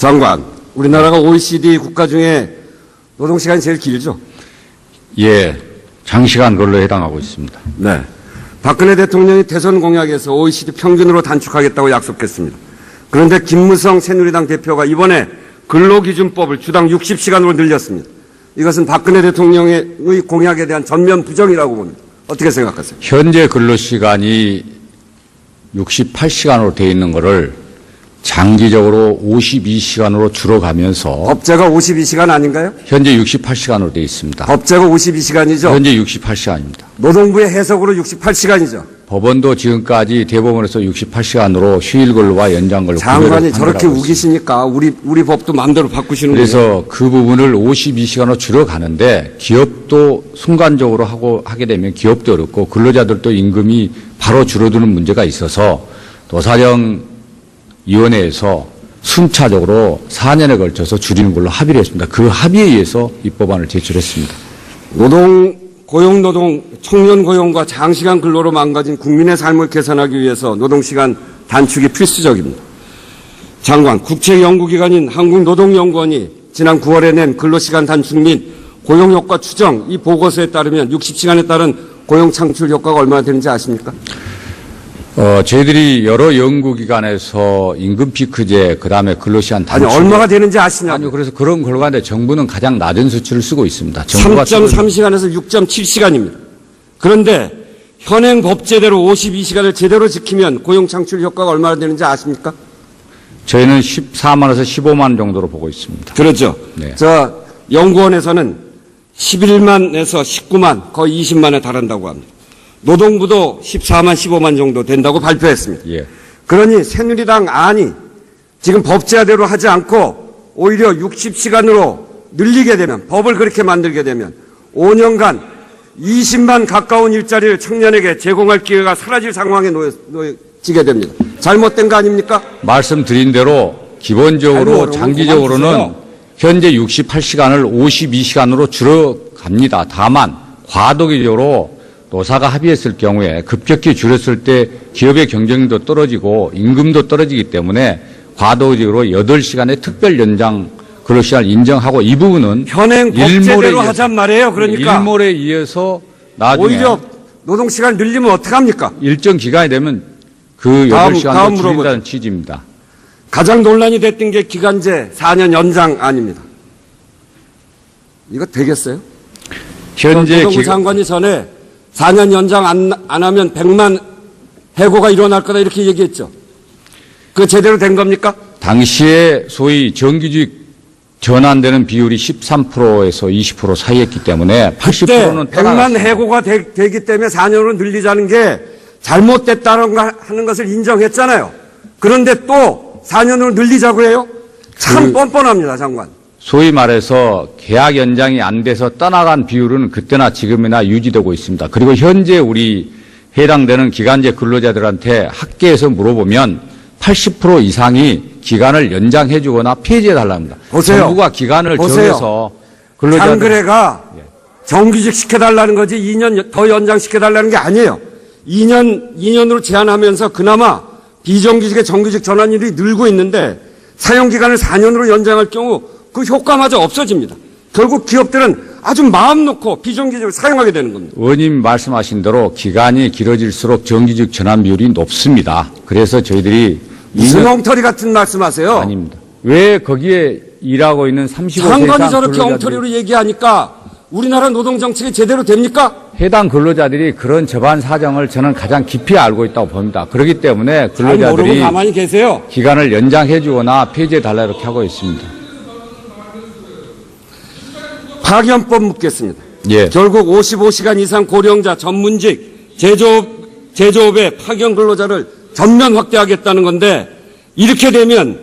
장관, 우리나라가 OECD 국가 중에 노동시간이 제일 길죠? 예, 장시간 근로에 해당하고 있습니다. 네. 박근혜 대통령이 대선 공약에서 OECD 평균으로 단축하겠다고 약속했습니다. 그런데 김무성 새누리당 대표가 이번에 근로기준법을 주당 60시간으로 늘렸습니다. 이것은 박근혜 대통령의 공약에 대한 전면 부정이라고 봅니다. 어떻게 생각하세요? 현재 근로시간이 68시간으로 되어 있는 것을 장기적으로 52시간으로 줄어가면서 법제가 52시간 아닌가요? 현재 68시간으로 되어 있습니다. 법제가 52시간이죠? 현재 68시간입니다. 노동부의 해석으로 68시간이죠? 법원도 지금까지 대법원에서 68시간으로 휴일 근로와 연장 근로 장관이 저렇게 우기시니까 우리 법도 마음대로 바꾸시는 거예요. 그래서 그 부분을 52시간으로 줄여가는데 기업도 순간적으로 하게 되면 기업도 어렵고 근로자들도 임금이 바로 줄어드는 문제가 있어서 노사정위원회에서 순차적으로 4년에 걸쳐서 줄이는 걸로 합의를 했습니다. 그 합의에 의해서 이 법안을 제출했습니다. 고용노동, 청년 고용과 장시간 근로로 망가진 국민의 삶을 개선하기 위해서 노동시간 단축이 필수적입니다. 장관, 국책연구기관인 한국노동연구원이 지난 9월에 낸 근로시간 단축 및 고용효과 추정 이 보고서에 따르면 60시간에 따른 고용창출 효과가 얼마나 되는지 아십니까? 저희들이 여러 연구기관에서 임금 피크제, 그 다음에 근로시간 단축. 아니, 얼마가 되는지 아시냐고. 아니요, 그래서 그런 결과인데 정부는 가장 낮은 수치를 쓰고 있습니다. 3.3시간에서 6.7시간입니다. 그런데 현행 법제대로 52시간을 제대로 지키면 고용창출 효과가 얼마나 되는지 아십니까? 저희는 14만에서 15만 정도로 보고 있습니다. 그렇죠. 네. 연구원에서는 11만에서 19만, 거의 20만에 달한다고 합니다. 노동부도 14만, 15만 정도 된다고 발표했습니다. 예. 그러니 새누리당 안이 지금 법제화대로 하지 않고 오히려 60시간으로 늘리게 되면, 법을 그렇게 만들게 되면 5년간 20만 가까운 일자리를 청년에게 제공할 기회가 사라질 상황에 놓여지게 됩니다. 잘못된 거 아닙니까? 말씀드린 대로 기본적으로 장기적으로는 현재 68시간을 52시간으로 줄여갑니다. 다만 과도기적으로 노사가 합의했을 경우에 급격히 줄였을 때 기업의 경쟁력도 떨어지고 임금도 떨어지기 때문에 과도기적으로 8시간의 특별 연장 근로시간을 인정하고 이 부분은 현행 법제대로 하잔 말이에요. 그러니까 일몰에 의해서 나중에 오히려 노동시간 늘리면 어떡합니까? 일정 기간이 되면 그 8시간도 줄인다는 취지입니다. 가장 논란이 됐던 게 기간제 4년 연장 아닙니다. 이거 되겠어요? 현재 노동부 장관이 전에 4년 연장 안 하면 100만 해고가 일어날 거다 이렇게 얘기했죠. 그거 제대로 된 겁니까? 당시에 소위 정규직 전환되는 비율이 13%에서 20% 사이였기 때문에 80%는 100만 해고가 되기 때문에 4년으로 늘리자는 게 잘못됐다는 하는 것을 인정했잖아요. 그런데 또 4년으로 늘리자고 해요? 참 뻔뻔합니다, 장관. 소위 말해서 계약 연장이 안 돼서 떠나간 비율은 그때나 지금이나 유지되고 있습니다. 그리고 현재 우리 해당되는 기간제 근로자들한테 학계에서 물어보면 80% 이상이 기간을 연장해 주거나 폐지해 달랍니다. 보세요. 정부가 기간을 정해서 근로자들 장그래가 정규직 시켜달라는 거지 2년 더 연장시켜달라는 게 아니에요. 2년으로 제한하면서 그나마 비정규직의 정규직 전환율이 늘고 있는데 사용기간을 4년으로 연장할 경우 그 효과마저 없어집니다. 결국 기업들은 아주 마음 놓고 비정규직을 사용하게 되는 겁니다. 의원님 말씀하신 대로 기간이 길어질수록 정규직 전환 비율이 높습니다. 그래서 저희들이 무슨 엉터리 같은 말씀하세요? 아닙니다. 왜 거기에 일하고 있는 35세 이상 장관이 저렇게 엉터리로 얘기하니까 우리나라 노동정책이 제대로 됩니까? 해당 근로자들이 그런 저반 사정을 저는 가장 깊이 알고 있다고 봅니다. 그렇기 때문에 잘 모르고 근로자들이 가만히 계세요. 기간을 연장해 주거나 폐지해 달라 이렇게 하고 있습니다. 파견법 묻겠습니다. 예. 결국 55시간 이상 고령자 전문직 제조업의 파견 근로자를 전면 확대하겠다는 건데 이렇게 되면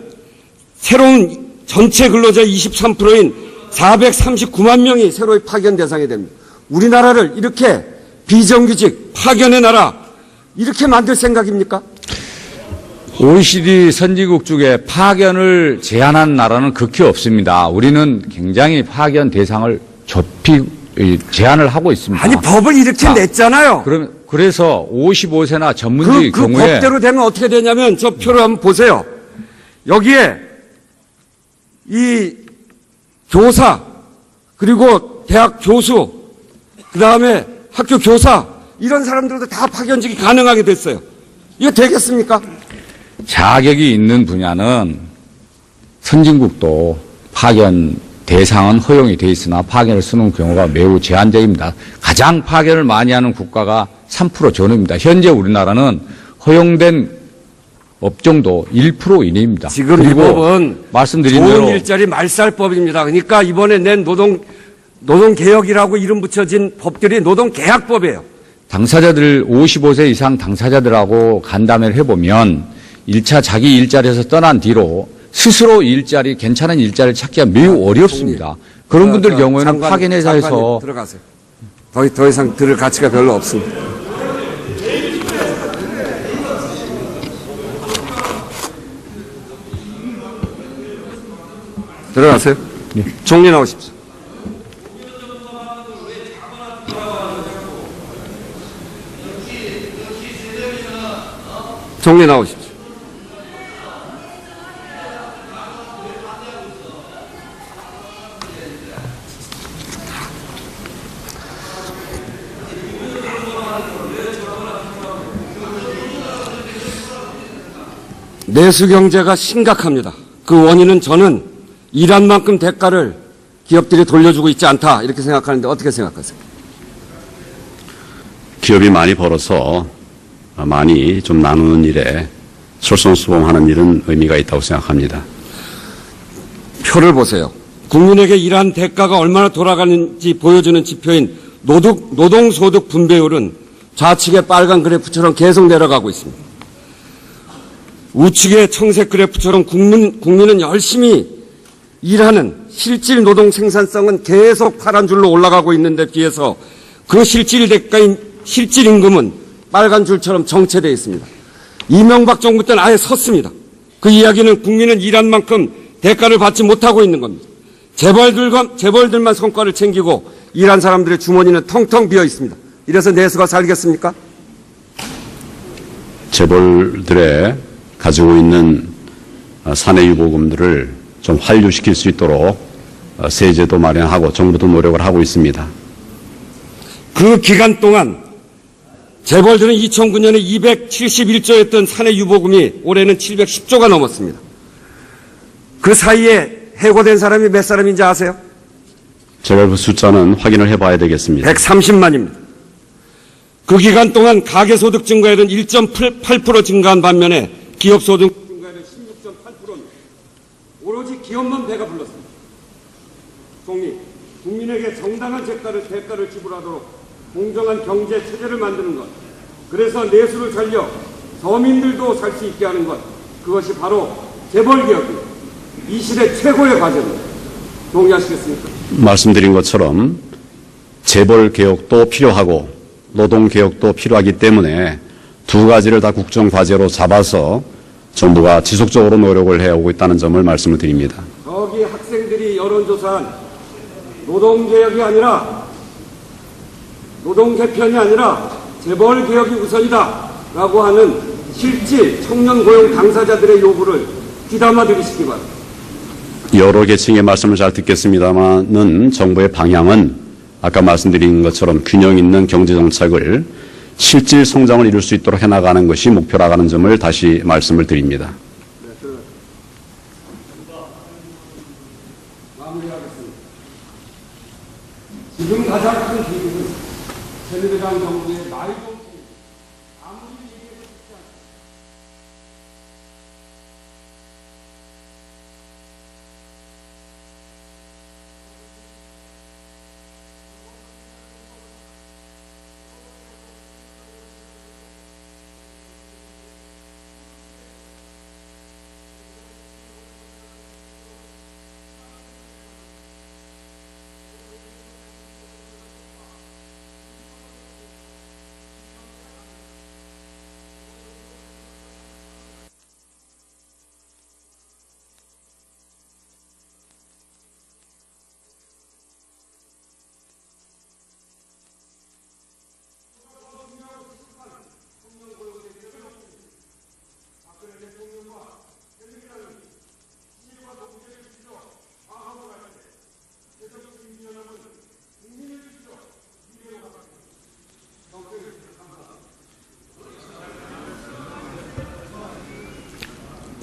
새로운 전체 근로자 23%인 439만 명이 새로이 파견 대상이 됩니다. 우리나라를 이렇게 비정규직 파견의 나라 이렇게 만들 생각입니까? OECD 선진국 중에 파견을 제한한 나라는 극히 없습니다. 우리는 굉장히 파견 대상을 좁히 제한을 하고 있습니다. 아니 법을 이렇게 냈잖아요. 그래서 55세나 전문직 그 경우에 법대로 되면 어떻게 되냐면 저 표를 한번 보세요. 여기에 이 교사, 그리고 대학 교수, 그 다음에 학교 교사, 이런 사람들도 다 파견직이 가능하게 됐어요. 이거 되겠습니까? 자격이 있는 분야는 선진국도 파견 대상은 허용이 돼 있으나 파견을 쓰는 경우가 매우 제한적입니다. 가장 파견을 많이 하는 국가가 3% 전후입니다. 현재 우리나라는 허용된 업종도 1% 이내입니다. 지금 이 법은 말씀드린 좋은 대로 일자리 말살법입니다. 그러니까 이번에 낸 노동개혁이라고 이름 붙여진 법들이 노동계약법이에요. 당사자들 55세 이상 당사자들하고 간담회를 해보면 1차 자기 일자리에서 떠난 뒤로 스스로 괜찮은 일자리를 찾기가 매우 어렵습니다. 그런 분들 경우에는 파견회사에서 들어가세요. 더 이상 들을 가치가 별로 없습니다. 들어가세요. 총리 나오십시오. 총리 나오십시오. 내수 경제가 심각합니다. 그 원인은 저는 일한 만큼 대가를 기업들이 돌려주고 있지 않다 이렇게 생각하는데 어떻게 생각하세요? 기업이 많이 벌어서 많이 좀 나누는 일에 솔선수범하는 일은 의미가 있다고 생각합니다. 표를 보세요. 국민에게 일한 대가가 얼마나 돌아가는지 보여주는 지표인 노동소득 분배율은 좌측의 빨간 그래프처럼 계속 내려가고 있습니다. 우측의 청색 그래프처럼 국민은 열심히 일하는 실질 노동 생산성은 계속 파란 줄로 올라가고 있는데 비해서 그 실질 대가인 실질 임금은 빨간 줄처럼 정체되어 있습니다. 이명박 정부 때는 아예 섰습니다. 그 이야기는 국민은 일한 만큼 대가를 받지 못하고 있는 겁니다. 재벌들만 성과를 챙기고 일한 사람들의 주머니는 텅텅 비어 있습니다. 이래서 내수가 살겠습니까? 재벌들의 가지고 있는 사내유보금들을 좀 환류시킬 수 있도록 세제도 마련하고 정부도 노력을 하고 있습니다. 그 기간 동안 재벌들은 2009년에 271조였던 사내유보금이 올해는 710조가 넘었습니다. 그 사이에 해고된 사람이 몇 사람인지 아세요? 제가 그 숫자는 확인을 해봐야 되겠습니다. 130만입니다. 그 기간 동안 가계소득 증가율은 1.8% 증가한 반면에 기업소득 증가율은 16.8%입니다. 오로지 기업만 배가 불렀습니다. 총리, 국민에게 정당한 대가를 지불하도록 공정한 경제 체제를 만드는 것, 그래서 내수를 살려 서민들도 살 수 있게 하는 것, 그것이 바로 재벌개혁입니다. 이 시대 최고의 과제입니다. 동의하시겠습니까? 말씀드린 것처럼 재벌개혁도 필요하고 노동개혁도 필요하기 때문에 두 가지를 다 국정과제로 잡아서 정부가 지속적으로 노력을 해오고 있다는 점을 말씀을 드립니다. 저기 학생들이 여론조사한 노동개혁이 아니라 노동개편이 아니라 재벌개혁이 우선이다 라고 하는 실질 청년고용 당사자들의 요구를 귀담아 들으시기 바랍니다. 여러 계층의 말씀을 잘 듣겠습니다만은 정부의 방향은 아까 말씀드린 것처럼 균형 있는 경제정책을 실질 성장을 이룰 수 있도록 해나가는 것이 목표라는 점을 다시 말씀을 드립니다. 마무리하겠습니다. 지금 가장 큰 비극은 새누리당 정부의 말도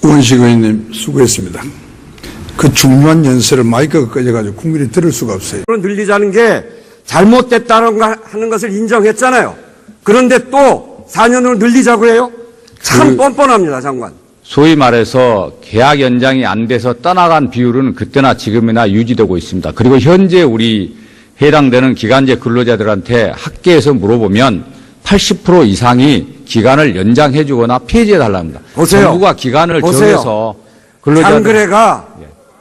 우원식 의원님 수고했습니다. 그 중요한 연설을 마이크가 꺼져가지고 국민이 들을 수가 없어요. 늘리자는 게 잘못됐다는 하는 것을 인정했잖아요. 그런데 또 4년으로 늘리자고 해요? 참 뻔뻔합니다, 장관. 소위 말해서 계약 연장이 안 돼서 떠나간 비율은 그때나 지금이나 유지되고 있습니다. 그리고 현재 우리 해당되는 기간제 근로자들한테 학계에서 물어보면 80% 이상이 기간을 연장해 주거나 폐지해 달랍니다. 보세요. 정부가 기간을 보세요. 정해서 근로자들 장그래가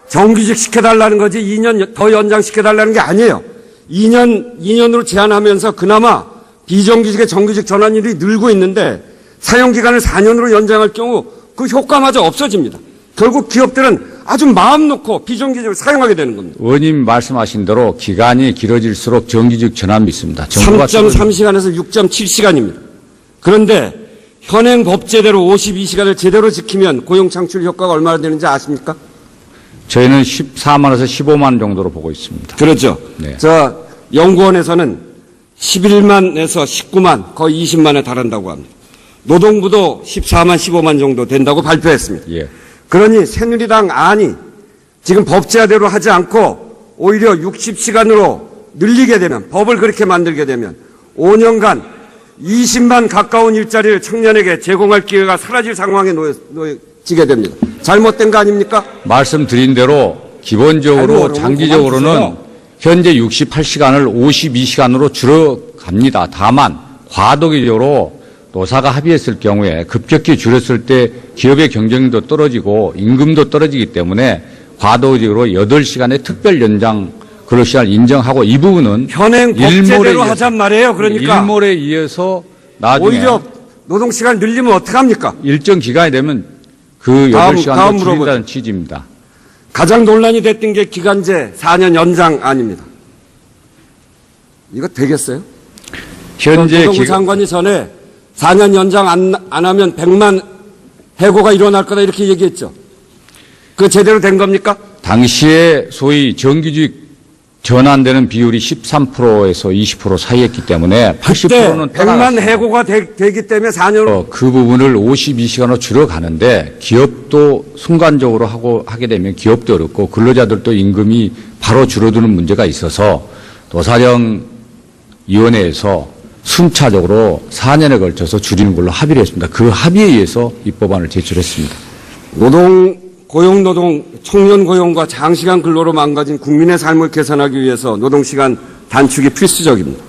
정규직 시켜달라는 거지 2년 더 연장시켜달라는 게 아니에요. 2년으로 제한하면서 그나마 비정규직의 정규직 전환율이 늘고 있는데 사용기간을 4년으로 연장할 경우 그 효과마저 없어집니다. 결국 기업들은 아주 마음 놓고 비정규직을 사용하게 되는 겁니다. 의원님 말씀하신 대로 기간이 길어질수록 정규직 전환이 있습니다. 3.3시간에서 6.7시간입니다. 그런데 현행 법제대로 52시간을 제대로 지키면 고용 창출 효과가 얼마나 되는지 아십니까? 저희는 14만에서 15만 정도로 보고 있습니다. 그렇죠. 네. 저 연구원에서는 11만에서 19만 거의 20만에 달한다고 합니다. 노동부도 14만 15만 정도 된다고 발표했습니다. 예. 그러니 새누리당 안이 지금 법제화대로 하지 않고 오히려 60시간으로 늘리게 되면 법을 그렇게 만들게 되면 5년간 20만 가까운 일자리를 청년에게 제공할 기회가 사라질 상황에 놓여지게 됩니다. 잘못된 거 아닙니까? 말씀드린 대로 기본적으로 장기적으로는 현재 68시간을 52시간으로 줄여갑니다. 다만 과도기적으로 노사가 합의했을 경우에 급격히 줄였을 때 기업의 경쟁력도 떨어지고 임금도 떨어지기 때문에 과도기적으로 8시간의 특별 연장 근로시간을 인정하고 이 부분은 현행 법제대로 하잔 말이에요. 그러니까 일몰에 의해서 나중에 오히려 노동시간 늘리면 어떡합니까? 일정 기간이 되면 그 8시간도 줄인다는 취지입니다. 가장 논란이 됐던 게 기간제 4년 연장 아닙니다. 이거 되겠어요? 현재 노동부 장관이 전에 4년 연장 안 하면 100만 해고가 일어날 거다 이렇게 얘기했죠. 그거 제대로 된 겁니까? 당시에 소위 정규직 전환되는 비율이 13%에서 20% 사이였기 때문에 80%는 100만 해고가 되기 때문에 4년으로 그 부분을 52시간으로 줄여가는데 기업도 순간적으로 하게 되면 기업도 어렵고 근로자들도 임금이 바로 줄어드는 문제가 있어서 노사정위원회에서 순차적으로 4년에 걸쳐서 줄이는 걸로 합의를 했습니다. 그 합의에 의해서 이 법안을 제출했습니다. 고용노동, 청년 고용과 장시간 근로로 망가진 국민의 삶을 개선하기 위해서 노동시간 단축이 필수적입니다.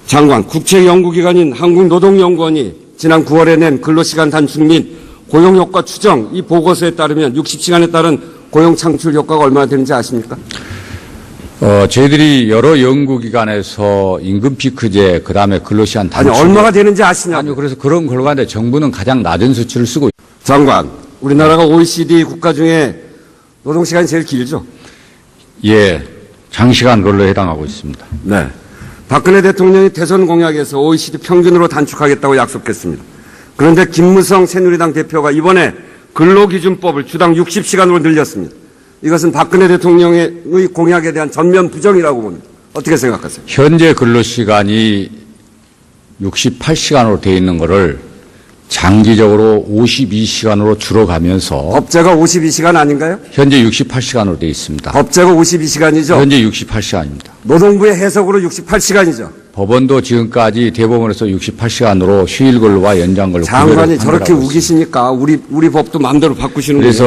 장관, 국제연구기관인 한국노동연구원이 지난 9월에 낸 근로시간 단축 및 고용효과 추정 이 보고서에 따르면 60시간에 따른 고용 창출 효과가 얼마나 되는지 아십니까? 저희들이 여러 연구기관에서 임금 피크제, 그 다음에 근로시간 단축. 아니, 얼마가 되는지 아시냐고요? 아니요, 그래서 그런 결과인데 정부는 가장 낮은 수치를 쓰고. 장관, 우리나라가 OECD 국가 중에 노동시간이 제일 길죠? 예, 장시간 근로에 해당하고 있습니다. 네. 박근혜 대통령이 대선 공약에서 OECD 평균으로 단축하겠다고 약속했습니다. 그런데 김무성 새누리당 대표가 이번에 근로기준법을 주당 60시간으로 늘렸습니다. 이것은 박근혜 대통령의 공약에 대한 전면 부정이라고 봅니다. 어떻게 생각하세요? 현재 근로시간이 68시간으로 되어 있는 것을 장기적으로 52시간으로 줄어가면서 법제가 52시간 아닌가요? 현재 68시간으로 되어 있습니다. 법제가 52시간이죠? 현재 68시간입니다. 노동부의 해석으로 68시간이죠? 법원도 지금까지 대법원에서 68시간으로 휴일 근로와 연장 근로 장관이 구별을 저렇게 판결하고 있습니다. 우기십니까? 우리 법도 마음대로 바꾸시는 거예요. 그래서